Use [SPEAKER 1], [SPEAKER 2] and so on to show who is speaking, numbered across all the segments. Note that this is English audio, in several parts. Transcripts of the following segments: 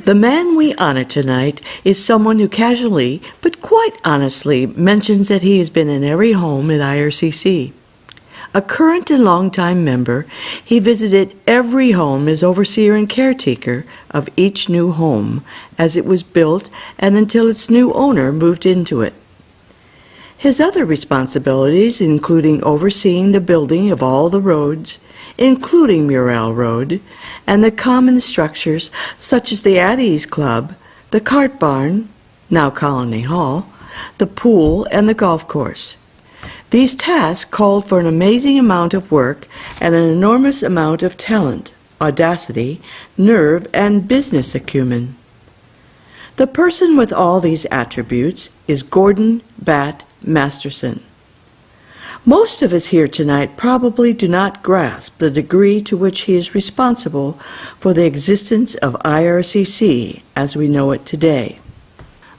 [SPEAKER 1] The man we honor tonight is someone who casually, but quite honestly, mentions that he has been in every home at IRCC. A current and longtime member, he visited every home as overseer and caretaker of each new home as it was built and until its new owner moved into it. His other responsibilities, including overseeing the building of all the roads, including Murrell Road, and the common structures such as the At Ease Club, the Cart Barn, now Colony Hall, the pool, and the golf course. These tasks called for an amazing amount of work and an enormous amount of talent, audacity, nerve, and business acumen. The person with all these attributes is Gordon Bat Masterson. Most of us here tonight probably do not grasp the degree to which he is responsible for the existence of IRCC as we know it today.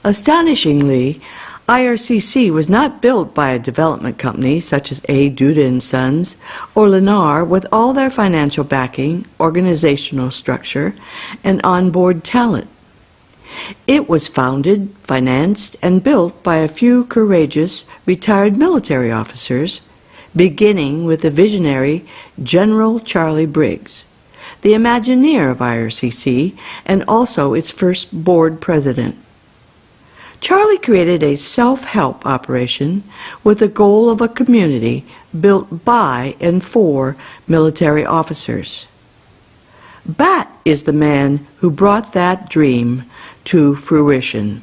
[SPEAKER 1] Astonishingly, IRCC was not built by a development company such as A. Duda & Sons or Lennar with all their financial backing, organizational structure, and onboard talent. It was founded, financed, and built by a few courageous, retired military officers, beginning with the visionary General Charlie Briggs, the Imagineer of IRCC and also its first board president. Charlie created a self-help operation with the goal of a community built by and for military officers. Bat is the man who brought that dream to fruition.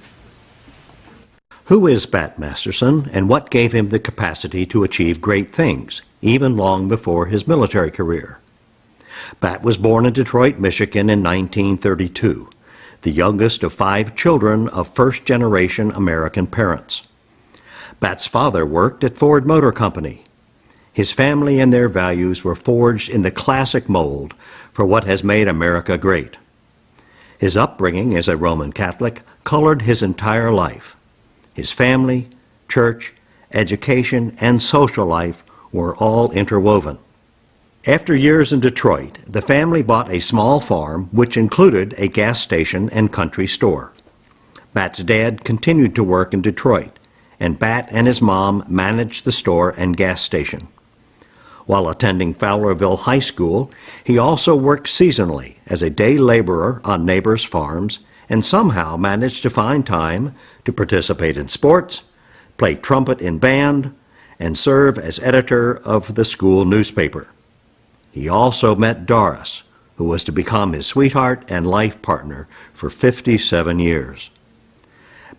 [SPEAKER 2] Who is Bat Masterson, and what gave him the capacity to achieve great things, even long before his military career? Bat was born in Detroit, Michigan in 1932, the youngest of 5 children of first-generation American parents. Bat's father worked at Ford Motor Company. His family and their values were forged in the classic mold for what has made America great. His upbringing as a Roman Catholic colored his entire life. His family, church, education, and social life were all interwoven. After years in Detroit, the family bought a small farm which included a gas station and country store. Bat's dad continued to work in Detroit, and Bat and his mom managed the store and gas station. While attending Fowlerville High School, he also worked seasonally as a day laborer on neighbors' farms and somehow managed to find time to participate in sports, play trumpet in band, and serve as editor of the school newspaper. He also met Doris, who was to become his sweetheart and life partner for 57 years.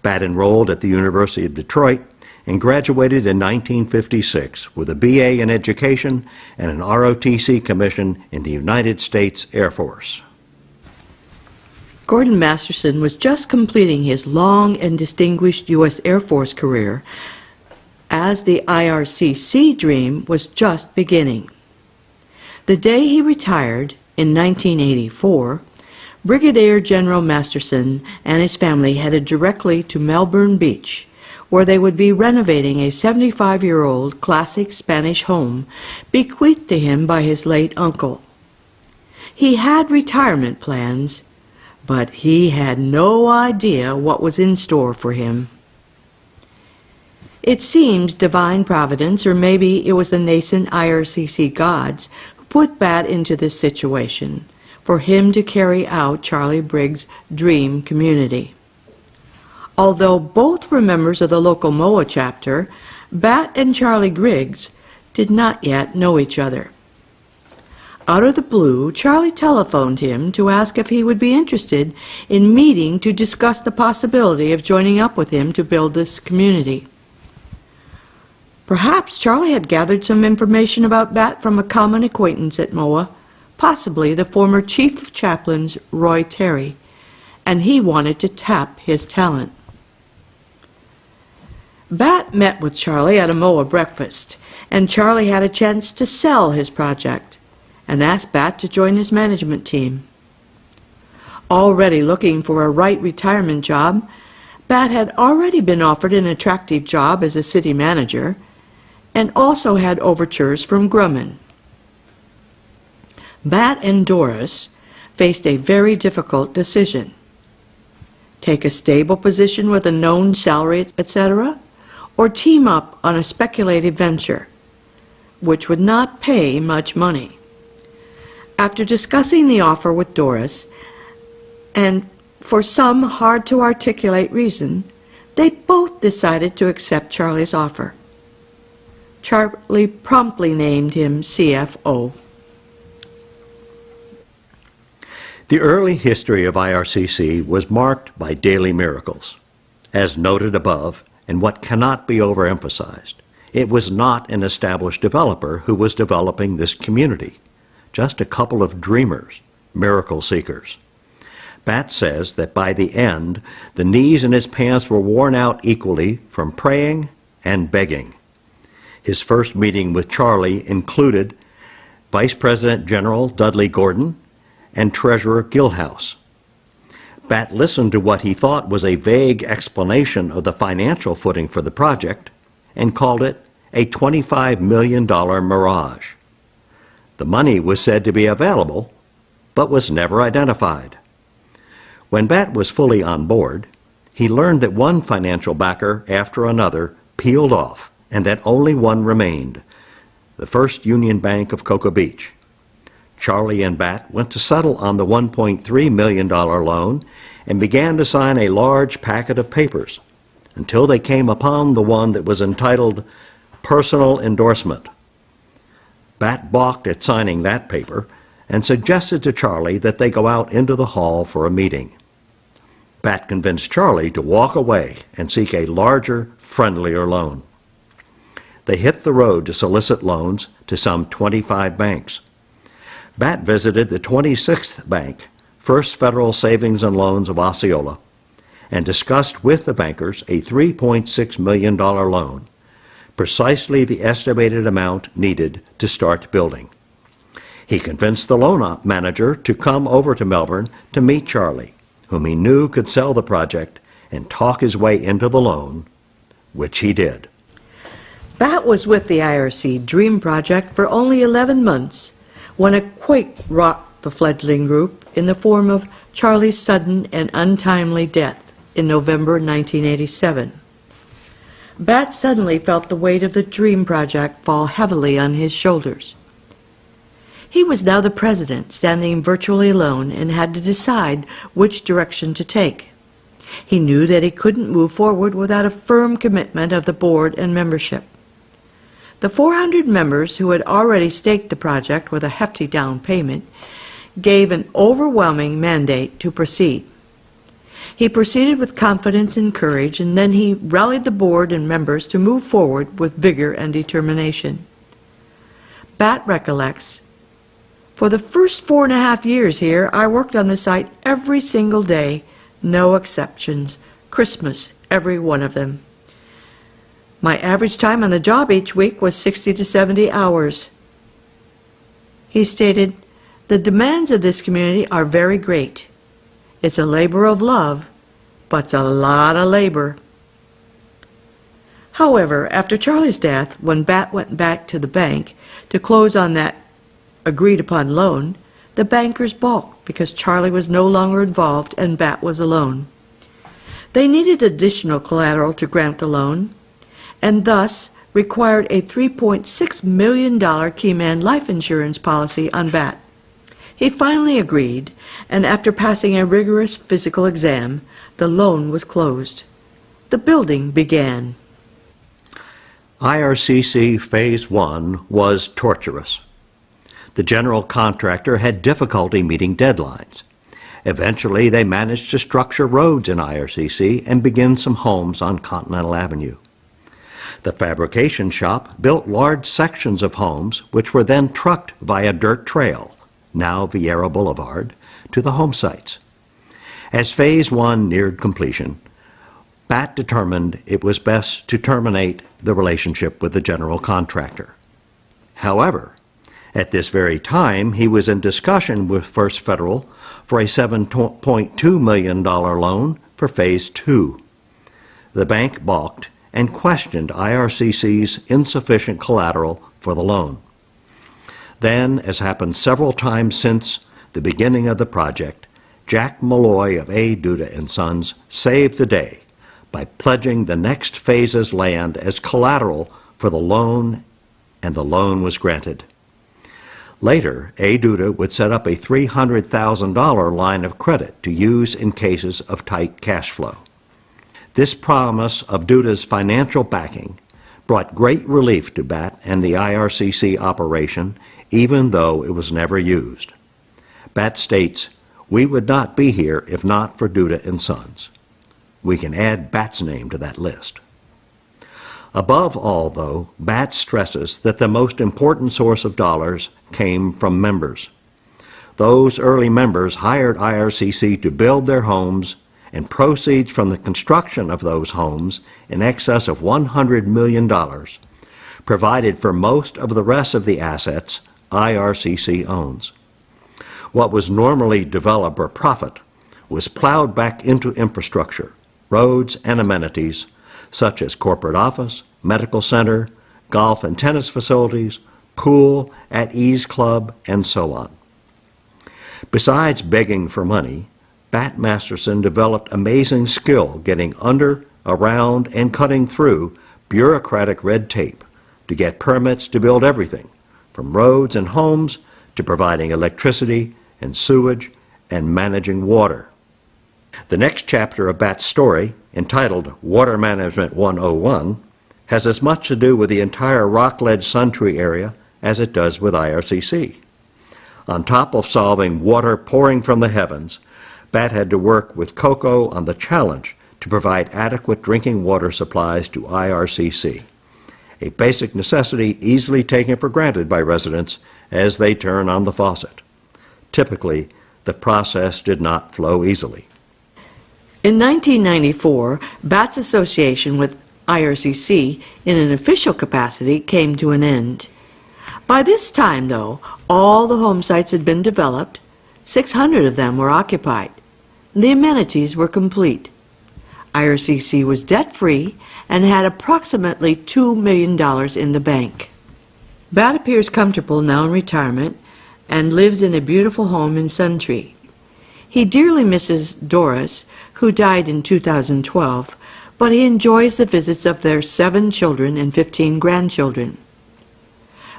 [SPEAKER 2] Bat enrolled at the University of Detroit and graduated in 1956 with a BA in Education and an ROTC commission in the United States Air Force.
[SPEAKER 1] Gordon Masterson was just completing his long and distinguished U.S. Air Force career as the IRCC dream was just beginning. The day he retired in 1984, Brigadier General Masterson and his family headed directly to Melbourne Beach, where they would be renovating a 75-year-old classic Spanish home bequeathed to him by his late uncle. He had retirement plans, but he had no idea what was in store for him. It seems divine providence, or maybe it was the nascent IRCC gods, who put Bat into this situation for him to carry out Charlie Briggs' dream community. Although both were members of the local MOA chapter, Bat and Charlie Briggs did not yet know each other. Out of the blue, Charlie telephoned him to ask if he would be interested in meeting to discuss the possibility of joining up with him to build this community. Perhaps Charlie had gathered some information about Bat from a common acquaintance at MOA, possibly the former Chief of Chaplains, Roy Terry, and he wanted to tap his talent. Bat met with Charlie at a MOA breakfast, and Charlie had a chance to sell his project and asked Bat to join his management team. Already looking for a right retirement job, Bat had already been offered an attractive job as a city manager and also had overtures from Grumman. Bat and Doris faced a very difficult decision. take a stable position with a known salary, etc., or team up on a speculative venture, which would not pay much money. After discussing the offer with Doris, and for some hard-to-articulate reason, they both decided to accept Charlie's offer. Charlie promptly named him CFO.
[SPEAKER 2] The early history of IRCC was marked by daily miracles. As noted above, and what cannot be overemphasized, it was not an established developer who was developing this community, just a couple of dreamers, miracle seekers. Bat says that by the end, the knees in his pants were worn out equally from praying and begging. His first meeting with Charlie included Vice President General Dudley Gordon and Treasurer Gilhouse. Bat listened to what he thought was a vague explanation of the financial footing for the project and called it a $25 million mirage. The money was said to be available, but was never identified. When Bat was fully on board, he learned that one financial backer after another peeled off and that only one remained, the First Union Bank of Cocoa Beach. Charlie and Bat went to settle on the $1.3 million loan and began to sign a large packet of papers until they came upon the one that was entitled Personal Endorsement. Bat balked at signing that paper and suggested to Charlie that they go out into the hall for a meeting. Bat convinced Charlie to walk away and seek a larger, friendlier loan. They hit the road to solicit loans to some 25 banks. Bat visited the 26th bank, First Federal Savings and Loans of Osceola, and discussed with the bankers a $3.6 million loan, precisely the estimated amount needed to start building. He convinced the loan manager to come over to Melbourne to meet Charlie, whom he knew could sell the project and talk his way into the loan, which he did.
[SPEAKER 1] Bat was with the IRC Dream Project for only 11 months when a quake rocked the fledgling group in the form of Charlie's sudden and untimely death in November 1987. Bat suddenly felt the weight of the Dream Project fall heavily on his shoulders. He was now the president, standing virtually alone, and had to decide which direction to take. He knew that he couldn't move forward without a firm commitment of the board and membership. The 400 members who had already staked the project with a hefty down payment gave an overwhelming mandate to proceed. He proceeded with confidence and courage, and then he rallied the board and members to move forward with vigor and determination. Bat recollects, "For the first 4.5 years here, I worked on the site every single day, no exceptions, Christmas, every one of them. My average time on the job each week was 60 to 70 hours. He stated, "The demands of this community are very great. It's a labor of love, but it's a lot of labor." However, after Charlie's death, when Bat went back to the bank to close on that agreed-upon loan, the bankers balked because Charlie was no longer involved and Bat was alone. They needed additional collateral to grant the loan, and thus required a $3.6 million Keyman life insurance policy on Bat. He finally agreed, and after passing a rigorous physical exam, the loan was closed. The building began.
[SPEAKER 2] IRCC Phase 1 was torturous. The general contractor had difficulty meeting deadlines. Eventually, they managed to structure roads in IRCC and begin some homes on Continental Avenue. The fabrication shop built large sections of homes which were then trucked via dirt trail, now Viera Boulevard, to the home sites. As Phase 1 neared completion, Bat determined it was best to terminate the relationship with the general contractor. However, at this very time, he was in discussion with First Federal for a $7.2 million loan for Phase 2. The bank balked and questioned IRCC's insufficient collateral for the loan. Then, as happened several times since the beginning of the project, Jack Malloy of A. Duda and Sons saved the day by pledging the next phase's land as collateral for the loan, and the loan was granted. Later, A. Duda would set up a $300,000 line of credit to use in cases of tight cash flow. This promise of Duda's financial backing brought great relief to Bat and the IRCC operation, even though it was never used. Bat states, "We would not be here if not for Duda and Sons." We can add Bat's name to that list. Above all, though, Bat stresses that the most important source of dollars came from members. Those early members hired IRCC to build their homes, and proceeds from the construction of those homes, in excess of $100 million, provided for most of the rest of the assets IRCC owns. What was normally developer profit was plowed back into infrastructure, roads, and amenities, such as corporate office, medical center, golf and tennis facilities, pool, at ease club, and so on. Besides begging for money, Bat Masterson developed amazing skill getting under, around, and cutting through bureaucratic red tape to get permits to build everything, from roads and homes to providing electricity and sewage and managing water. The next chapter of Bat's story, entitled Water Management 101, has as much to do with the entire Rockledge Suntree area as it does with IRCC. On top of solving water pouring from the heavens, Bat had to work with COCO on the challenge to provide adequate drinking water supplies to IRCC, a basic necessity easily taken for granted by residents as they turn on the faucet. Typically, the process did not flow easily.
[SPEAKER 1] In 1994, Bat's association with IRCC in an official capacity came to an end. By this time, though, all the home sites had been developed, 600 of them were occupied. The amenities were complete. IRCC was debt-free and had approximately $2 million in the bank. Bat appears comfortable now in retirement and lives in a beautiful home in Suntree. He dearly misses Doris, who died in 2012, but he enjoys the visits of their 7 children and 15 grandchildren.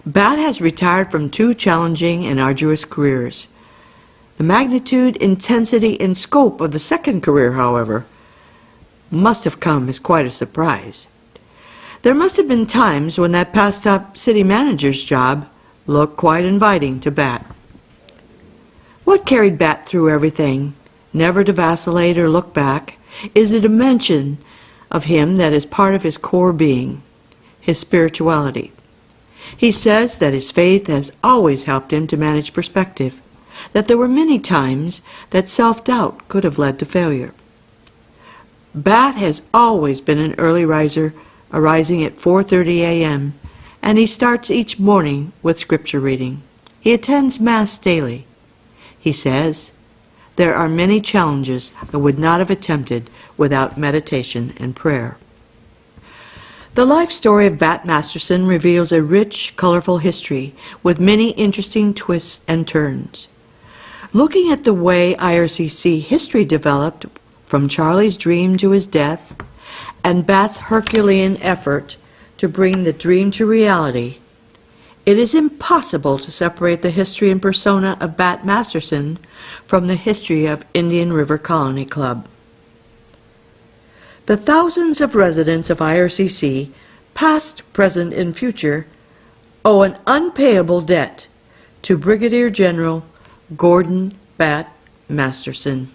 [SPEAKER 1] Bat has retired from 2 challenging and arduous careers. The magnitude, intensity, and scope of the second career, however, must have come as quite a surprise. There must have been times when that passed-up city manager's job looked quite inviting to Bat. What carried Bat through everything, never to vacillate or look back, is the dimension of him that is part of his core being, his spirituality. He says that his faith has always helped him to manage perspective, that there were many times that self-doubt could have led to failure. Bat has always been an early riser, arising at 4:30 a.m., and he starts each morning with scripture reading. He attends Mass daily. He says, "There are many challenges I would not have attempted without meditation and prayer." The life story of Bat Masterson reveals a rich, colorful history with many interesting twists and turns. Looking at the way IRCC history developed from Charlie's dream to his death and Bat's Herculean effort to bring the dream to reality, it is impossible to separate the history and persona of Bat Masterson from the history of Indian River Colony Club. The thousands of residents of IRCC, past, present, and future, owe an unpayable debt to Brigadier General Gordon Bat Masterson.